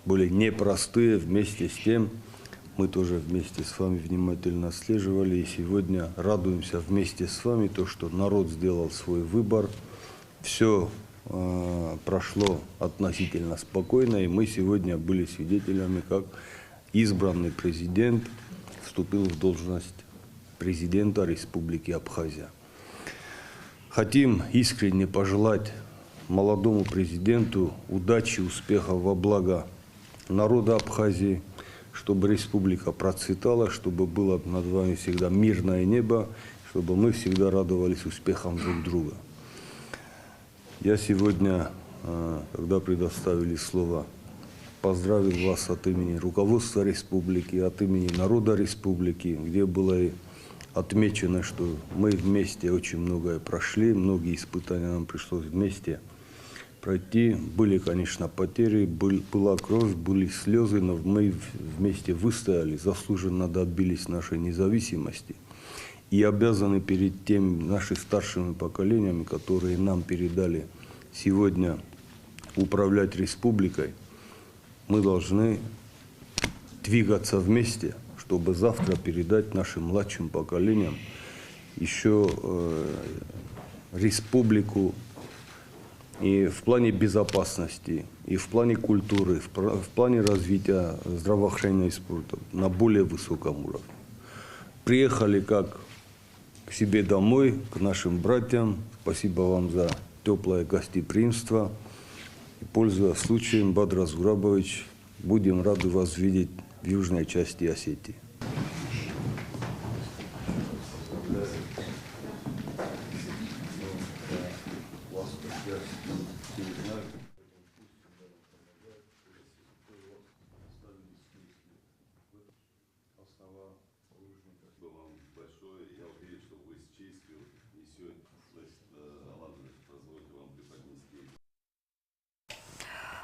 были непростые, вместе с тем мы тоже вместе с вами внимательно отслеживали. И сегодня радуемся вместе с вами, то, что народ сделал свой выбор. Все прошло относительно спокойно, и мы сегодня были свидетелями, как избранный президент вступил в должность президента Республики Абхазия. Хотим искренне пожелать молодому президенту удачи, успехов во благо народа Абхазии, чтобы республика процветала, чтобы было над вами всегда мирное небо, чтобы мы всегда радовались успехам друг друга. Я сегодня, когда предоставили слово, поздравил вас от имени руководства республики, от имени народа республики, где было и отмечено, что мы вместе очень многое прошли, многие испытания нам пришлось вместе пройти. Были, конечно, потери, была кровь, были слезы, но мы вместе выстояли, заслуженно добились нашей независимости. И обязаны перед теми нашими старшими поколениями, которые нам передали сегодня управлять республикой, мы должны двигаться вместе, чтобы завтра передать нашим младшим поколениям еще республику и в плане безопасности, и в плане культуры, в плане развития здравоохранения и спорта на более высоком уровне. Приехали как к себе домой, к нашим братьям. Спасибо вам за теплое гостеприимство. И, пользуясь случаем, Бадра Зурабович, будем рады вас видеть в южной части Осетии.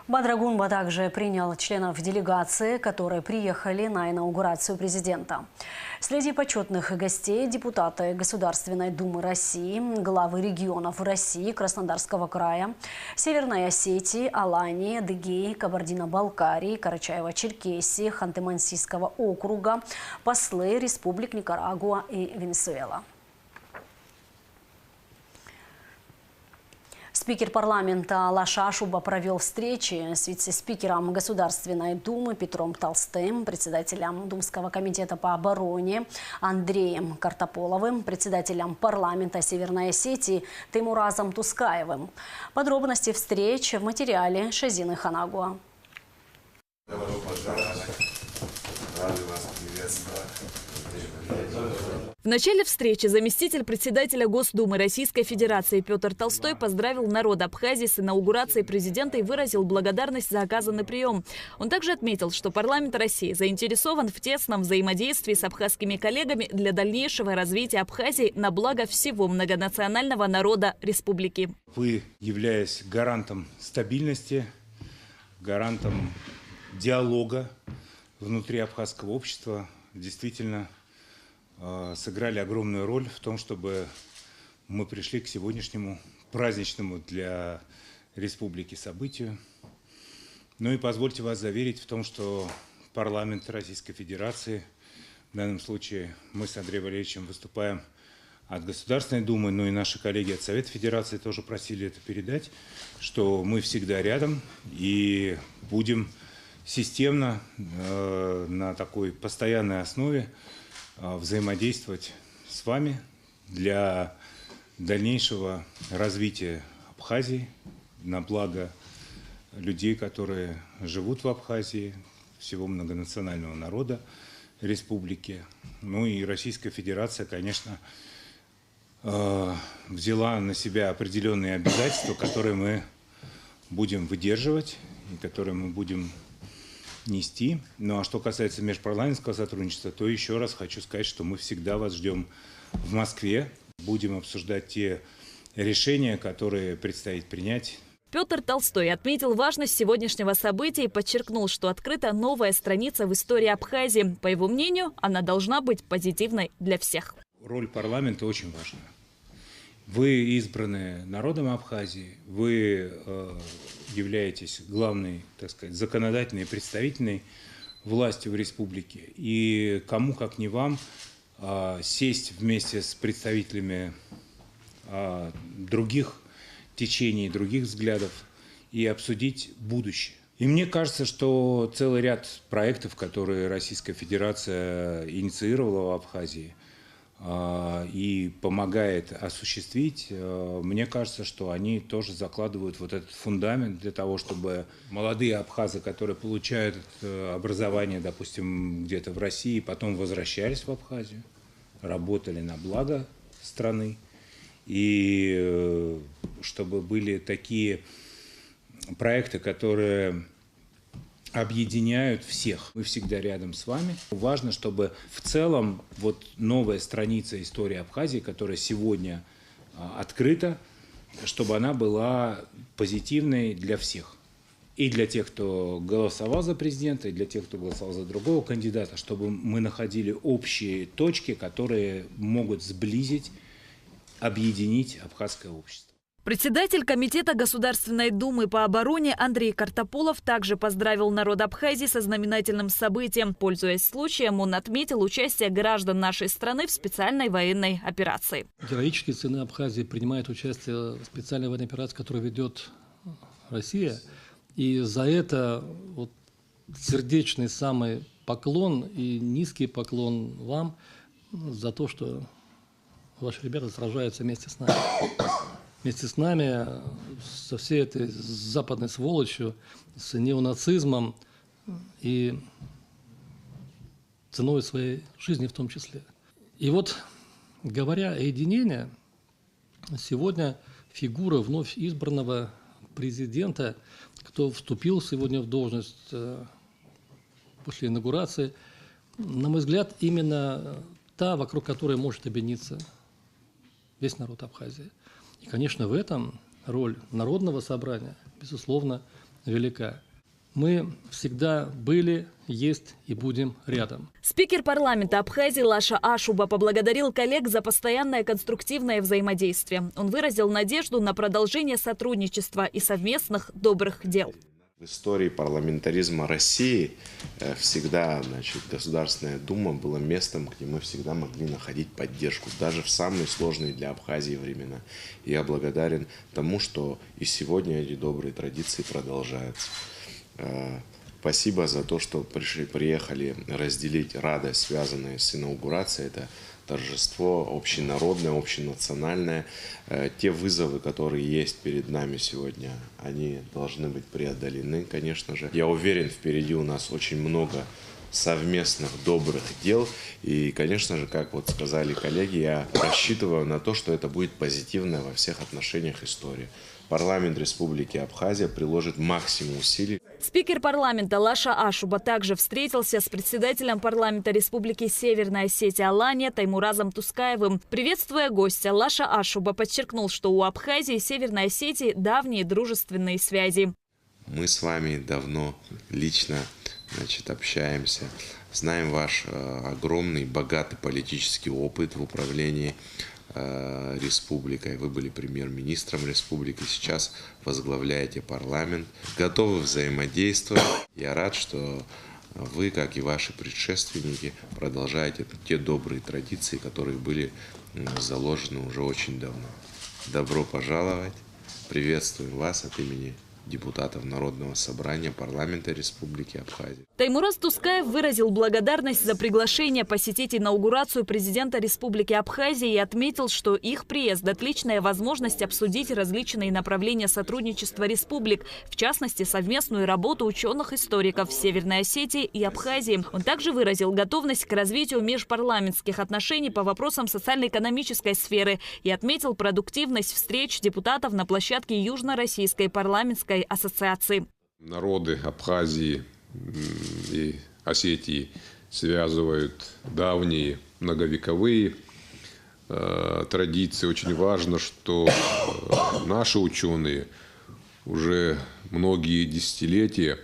Бадра Гунба также принял членов делегации, которые приехали на инаугурацию президента. Среди почетных гостей депутаты Государственной Думы России, главы регионов России, Краснодарского края, Северной Осетии, Алании, Адыгеи, Кабардино-Балкарии, Карачаево-Черкесии, Ханты-Мансийского округа, послы республик Никарагуа и Венесуэла. Спикер парламента Лаша Ашуба провел встречи с вице-спикером Государственной Думы Петром Толстым, председателем Думского комитета по обороне Андреем Картополовым, председателем парламента Северной Осетии Теймуразом Тускаевым. Подробности встреч в материале Шазины Ханагуа. Добро пожаловать. Рады вас приветствовать. В начале встречи заместитель председателя Госдумы Российской Федерации Петр Толстой поздравил народ Абхазии с инаугурацией президента и выразил благодарность за оказанный прием. Он также отметил, что парламент России заинтересован в тесном взаимодействии с абхазскими коллегами для дальнейшего развития Абхазии на благо всего многонационального народа республики. Вы, являясь гарантом стабильности, гарантом диалога внутри абхазского общества, действительно сыграли огромную роль в том, чтобы мы пришли к сегодняшнему праздничному для республики событию. Ну и позвольте вас заверить в том, что парламент Российской Федерации, в данном случае мы с Андреем Валерьевичем выступаем от Государственной Думы, но и наши коллеги от Совета Федерации тоже просили это передать, что мы всегда рядом и будем системно на такой постоянной основе взаимодействовать с вами для дальнейшего развития Абхазии на благо людей, которые живут в Абхазии, всего многонационального народа республики. Ну и Российская Федерация, конечно, взяла на себя определенные обязательства, которые мы будем выдерживать и которые мы будем нести. Ну а что касается межпарламентского сотрудничества, то еще раз хочу сказать, что мы всегда вас ждем в Москве. Будем обсуждать те решения, которые предстоит принять. Петр Толстой отметил важность сегодняшнего события и подчеркнул, что открыта новая страница в истории Абхазии. По его мнению, она должна быть позитивной для всех. Роль парламента очень важна. Вы избраны народом Абхазии, вы являетесь главной, так сказать, законодательной и представительной властью в республике. И кому, как не вам, сесть вместе с представителями других течений, других взглядов и обсудить будущее. И мне кажется, что целый ряд проектов, которые Российская Федерация инициировала в Абхазии и помогает осуществить, мне кажется, что они тоже закладывают вот этот фундамент для того, чтобы молодые абхазы, которые получают образование, допустим, где-то в России, потом возвращались в Абхазию, работали на благо страны, и чтобы были такие проекты, которые объединяют всех. Мы всегда рядом с вами. Важно, чтобы в целом вот новая страница истории Абхазии, которая сегодня открыта, чтобы она была позитивной для всех. И для тех, кто голосовал за президента, и для тех, кто голосовал за другого кандидата, чтобы мы находили общие точки, которые могут сблизить, объединить абхазское общество. Председатель Комитета Государственной Думы по обороне Андрей Картополов также поздравил народ Абхазии со знаменательным событием. Пользуясь случаем, он отметил участие граждан нашей страны в специальной военной операции. Героические сыны Абхазии принимают участие в специальной военной операции, которую ведет Россия. И за это вот сердечный самый поклон и низкий поклон вам за то, что ваши ребята сражаются вместе с нами. Вместе с нами, со всей этой западной сволочью, с неонацизмом и ценой своей жизни в том числе. И вот, говоря о единении, сегодня фигура вновь избранного президента, кто вступил сегодня в должность после инаугурации, на мой взгляд, именно та, вокруг которой может объединиться весь народ Абхазии. И, конечно, в этом роль Народного собрания, безусловно, велика. Мы всегда были, есть и будем рядом. Спикер парламента Абхазии Лаша Ашуба поблагодарил коллег за постоянное конструктивное взаимодействие. Он выразил надежду на продолжение сотрудничества и совместных добрых дел. В истории парламентаризма России всегда, Государственная Дума была местом, где мы всегда могли находить поддержку, даже в самые сложные для Абхазии времена. И я благодарен тому, что и сегодня эти добрые традиции продолжаются. Спасибо за то, что приехали разделить радость, связанную с инаугурацией. Это торжество общенародное, общенациональное. Те вызовы, которые есть перед нами сегодня, они должны быть преодолены, конечно же. Я уверен, впереди у нас очень много совместных добрых дел. И, конечно же, как вот сказали коллеги, я рассчитываю на то, что это будет позитивная во всех отношениях история. Парламент Республики Абхазия приложит максимум усилий. Спикер парламента Лаша Ашуба также встретился с председателем парламента Республики Северная Осетия Алания Таймуразом Тускаевым. Приветствуя гостя, Лаша Ашуба подчеркнул, что у Абхазии и Северной Осетии давние дружественные связи. Мы с вами давно лично общаемся, знаем ваш огромный, богатый политический опыт в управлении республикой. Вы были премьер-министром республики, сейчас возглавляете парламент, готовы взаимодействовать. Я рад, что вы, как и ваши предшественники, продолжаете те добрые традиции, которые были заложены уже очень давно. Добро пожаловать! Приветствуем вас от имени депутатов Народного собрания парламента Республики Абхазия. Таймураз Тускаев выразил благодарность за приглашение посетить инаугурацию президента Республики Абхазия и отметил, что их приезд – отличная возможность обсудить различные направления сотрудничества республик, в частности, совместную работу ученых-историков Северной Осетии и Абхазии. Он также выразил готовность к развитию межпарламентских отношений по вопросам социально-экономической сферы и отметил продуктивность встреч депутатов на площадке Южно-Российской парламентской ассоциации. Народы Абхазии и Осетии связывают давние многовековые традиции. Очень важно, что наши ученые уже многие десятилетия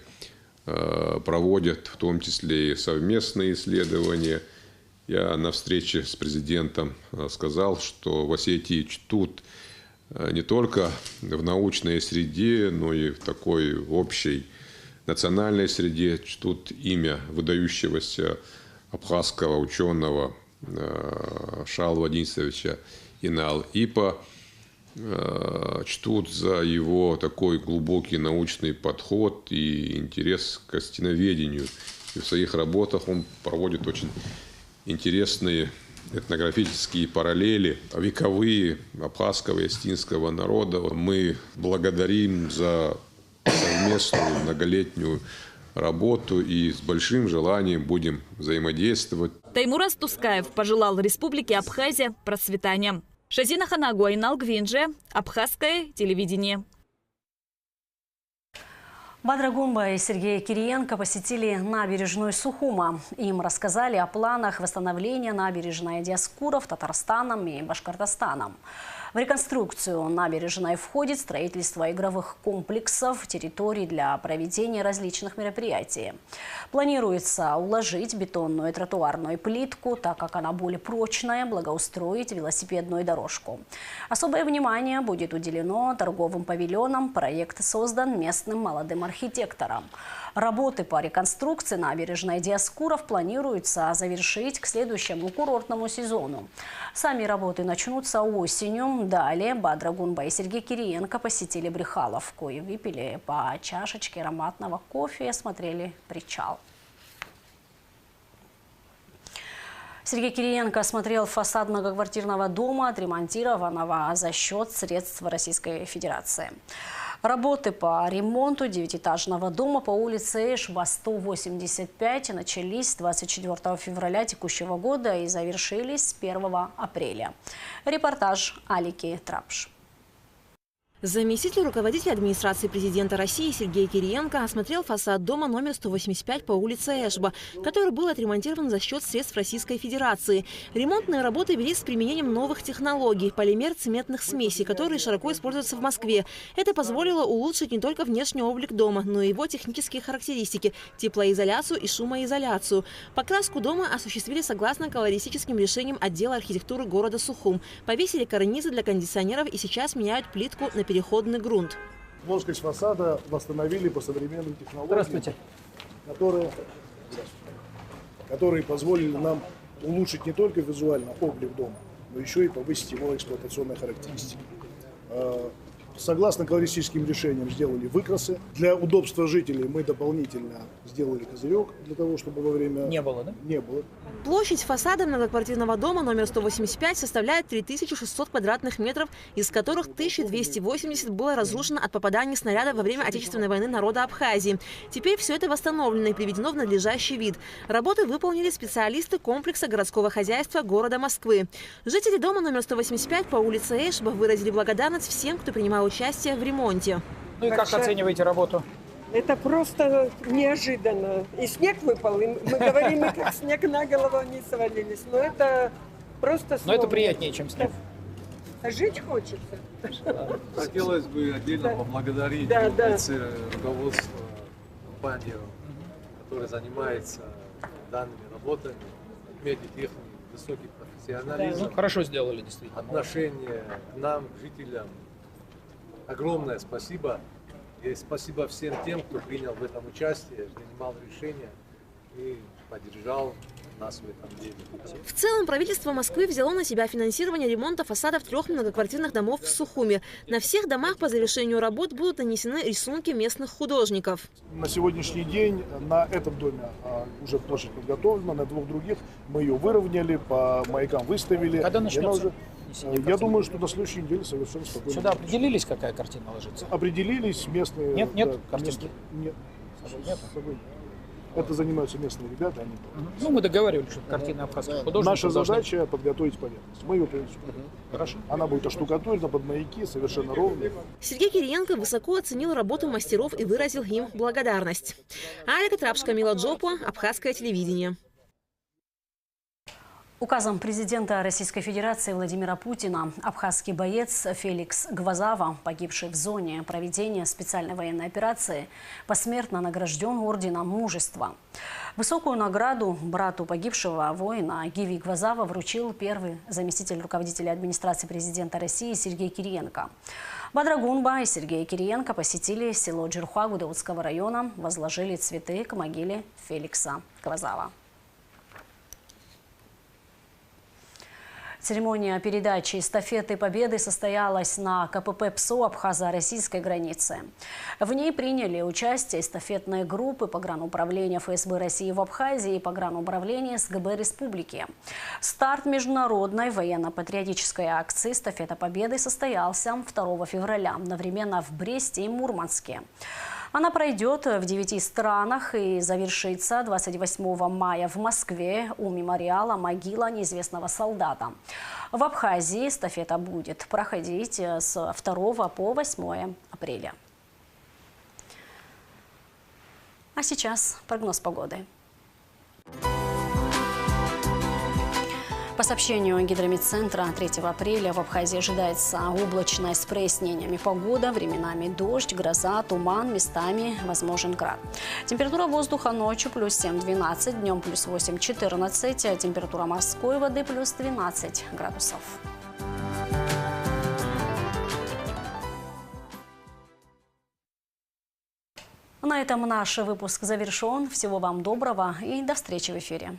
проводят в том числе и совместные исследования Я на встрече с президентом сказал, что в Осетии чтут не только в научной среде, но и в такой общей национальной среде, чтут имя выдающегося абхазского ученого Шалва Денисовича Инал-Ипа, чтут за его такой глубокий научный подход и интерес к остиноведению. И в своих работах он проводит очень интересные этнографические параллели, вековые абхазского и остинского народа. Мы благодарим за совместную многолетнюю работу и с большим желанием будем взаимодействовать. Таймураз Тускаев пожелал Республике Абхазия процветания. Шазина Ханагу, Айнал Гвинже, Абхазское телевидение. Бадрагунба и Сергей Кириенко посетили набережную Сухума. Им рассказали о планах восстановления набережной Диаскуров Татарстаном и Башкортостаном. В реконструкцию набережной входит строительство игровых комплексов, территорий для проведения различных мероприятий. Планируется уложить бетонную и тротуарную плитку, так как она более прочная, благоустроить велосипедную дорожку. Особое внимание будет уделено торговым павильонам. Проект создан местным молодым архитектором. Работы по реконструкции набережной Диаскуров планируется завершить к следующему курортному сезону. Сами работы начнутся осенью. Далее Бадрагунба и Сергей Кириенко посетили Брехаловку и выпили по чашечке ароматного кофе и осмотрели причал. Сергей Кириенко осмотрел фасад многоквартирного дома, отремонтированного за счет средств Российской Федерации. Работы по ремонту девятиэтажного дома по улице Эшба 185 начались 24 февраля текущего года и завершились 1 апреля. Репортаж Алики Трапш. Заместитель руководителя администрации президента России Сергей Кириенко осмотрел фасад дома номер 185 по улице Эшба, который был отремонтирован за счет средств Российской Федерации. Ремонтные работы велись с применением новых технологий – полимер-цементных смесей, которые широко используются в Москве. Это позволило улучшить не только внешний облик дома, но и его технические характеристики – теплоизоляцию и шумоизоляцию. Покраску дома осуществили согласно колористическим решениям отдела архитектуры города Сухум. Повесили карнизы для кондиционеров и сейчас меняют плитку на переходный грунт. Плоскость фасада восстановили по современным технологиям, которые позволили нам улучшить не только визуально облик дома, но еще и повысить его эксплуатационные характеристики. Согласно колористическим решениям сделали выкрасы. Для удобства жителей мы дополнительно сделали козырек для того, чтобы во время... Не было, да? Не было. Площадь фасада многоквартирного дома номер 185 составляет 3600 квадратных метров, из которых 1280 было разрушено от попаданий снарядов во время Отечественной войны народа Абхазии. Теперь все это восстановлено и приведено в надлежащий вид. Работы выполнили специалисты комплекса городского хозяйства города Москвы. Жители дома номер 185 по улице Эшба выразили благодарность всем, кто принимал участие в ремонте. Ну и как оцениваете работу? Это просто неожиданно. И снег выпал, и мы говорим, мы как снег на голову не свалились. Но это просто слово. Но это приятнее, чем снег. Жить хочется. Хотелось бы отдельно поблагодарить руководство компании, которая занимается данными работами, отметить их высокий профессионализм. Ну, хорошо сделали, действительно. Отношение к нам, к жителям. Огромное спасибо. И спасибо всем тем, кто принял в этом участие, принимал решения и поддержал нас в этом деле. В целом правительство Москвы взяло на себя финансирование ремонта фасадов 3 многоквартирных домов в Сухуме. На всех домах по завершению работ будут нанесены рисунки местных художников. На сегодняшний день на этом доме уже площадь подготовлена, на 2 других мы ее выровняли, по маякам выставили. Когда начнется? Я думаю, что на следующей неделе совершенно спокойно. Сюда определились, какая картина ложится? Определились местные... Нет, нет картинки? Нет. Это занимаются местные ребята. Они... Ну, мы договаривались, что картина абхазских художников. Наша задача подготовить поверхность. Мы ее привезем. Хорошо. Она будет оштукатурена под маяки, совершенно ровная. Сергей Кириенко высоко оценил работу мастеров и выразил им благодарность. Алика Трапш, Камила Джопо, Абхазское телевидение. Указом президента Российской Федерации Владимира Путина абхазский боец Феликс Гвазава, погибший в зоне проведения специальной военной операции, посмертно награжден орденом Мужества. Высокую награду брату погибшего воина Гиви Гвазава вручил первый заместитель руководителя администрации президента России Сергей Кириенко. Бадрагунба и Сергей Кириенко посетили село Джирхуа Гудаутского района, возложили цветы к могиле Феликса Гвазава. Церемония передачи эстафеты Победы состоялась на КПП ПСО абхазо-российской границы. В ней приняли участие эстафетные группы погрануправления ФСБ России в Абхазии и погрануправления СГБ Республики. Старт международной военно-патриотической акции «Эстафета Победы» состоялся 2 февраля, одновременно в Бресте и Мурманске. Она пройдет в 9 странах и завершится 28 мая в Москве у мемориала «Могила неизвестного солдата». В Абхазии эстафета будет проходить с 2 по 8 апреля. А сейчас прогноз погоды. По сообщению Гидрометцентра, 3 апреля в Абхазии ожидается облачная с прояснениями погода, временами дождь, гроза, туман, местами возможен град. Температура воздуха ночью плюс 7-12, днем плюс 8-14, температура морской воды плюс 12 градусов. На этом наш выпуск завершен. Всего вам доброго и до встречи в эфире.